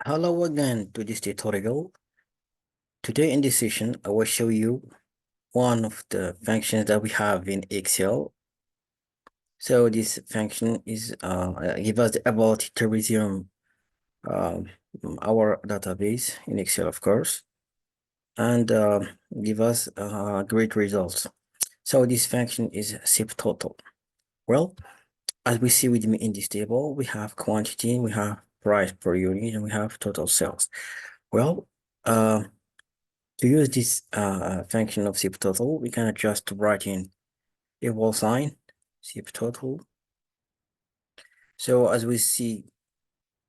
Hello again to this tutorial. Today in this session, I will show you one of the functions that we have in Excel. So this function is give us the ability to resume um, our database in Excel, of course, and give us great results. So this function is Subtotal. Well, as we see with me in this table, we have quantity, we have price per unit, and we have total sales. Well, to use this function of subtotal, we can just write in equal sign subtotal. So as we see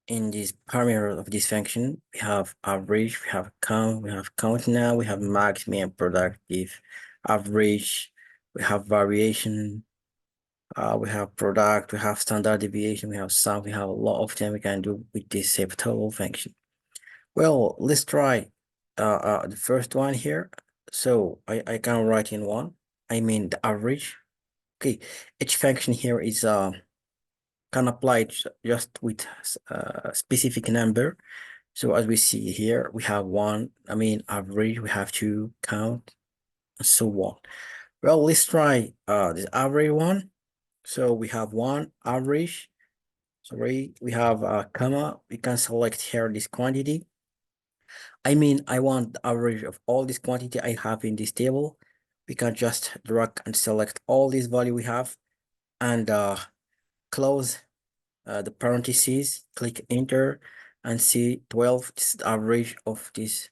in this parameter of this function, we have average, we have count now, we have max, min, productive, average, we have variation, we have product, we have standard deviation, we have sum, we have a lot of them we can do with this subtotal function. Well, let's try the first one here. So I can write in one. I mean the average. Okay, each function here is can apply just with a specific number. So as we see here, we have one. I mean average. We have two count, and so on. Well, let's try this average one. So we have one average. Sorry, we have a comma. We can select here this quantity. I mean, I want the average of all this quantity I have in this table. We can just drag and select all this value we have and close the parentheses, click enter and see 12 is the average of this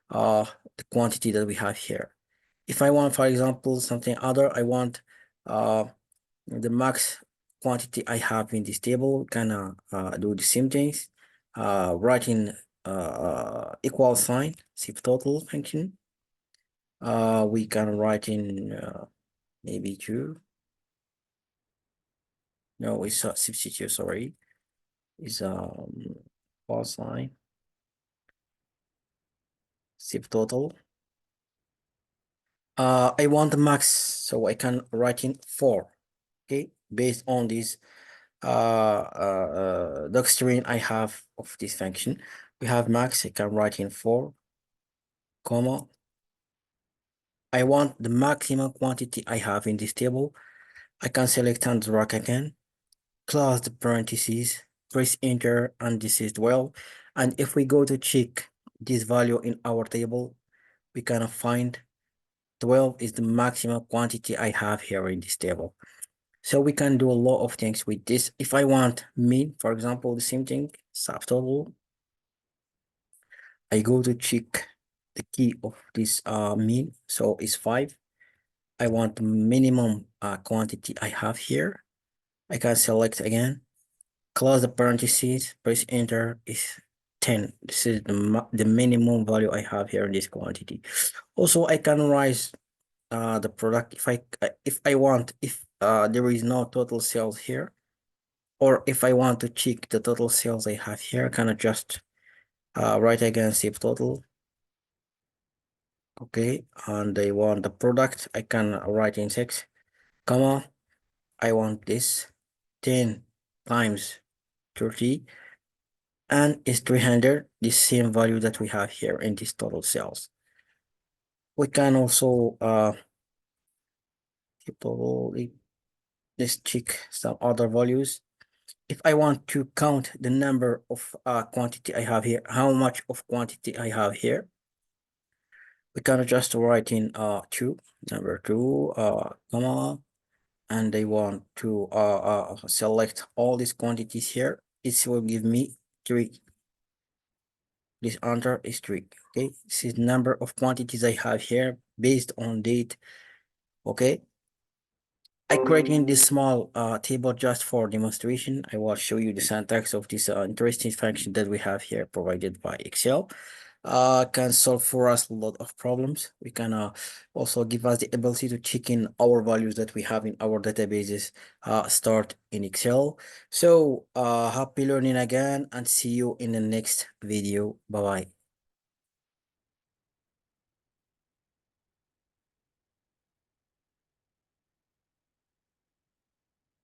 the quantity that we have here. If I want, for example, something other, I want the max quantity I have in this table, can do the same things, writing equal sign, subtotal function. We can write in maybe two. No, it's a substitute, sorry. Is equal sign, subtotal. I want the max, so I can write in 4. Okay, based on this doctrine I have of this function. We have max, I can write in 4, comma. I want the maximum quantity I have in this table. I can select and drag again, close the parentheses, press enter, and this is 12. And if we go to check this value in our table, we can find 12 is the maximum quantity I have here in this table. So we can do a lot of things with this. If I want mean, for example, the same thing, subtotal, I go to check the key of this mean, so it's 5. I want the minimum quantity I have here. I can select again, close the parentheses, press enter, is 10. This is the minimum value I have here in this quantity. Also, I can rise the product if I want, if there is no total sales here, or if I want to check the total sales I have here, can I just write again subtotal. Okay, and I want the product, I can write in 6, comma, I want this 10 times 30, and it's 300, the same value that we have here in this total sales. We can also let's check some other values. If I want to count the number of quantity I have here, how much of quantity I have here, we can just write in number 2, comma, and I want to select all these quantities here. It will give me 3. This answer is 3. Okay, this is number of quantities I have here based on date. Okay, I created this small table just for demonstration. I will show you the syntax of this interesting function that we have here provided by Excel. Can solve for us a lot of problems. We can also give us the ability to check in our values that we have in our databases stored in Excel. So happy learning again, and see you in the next video. Bye bye.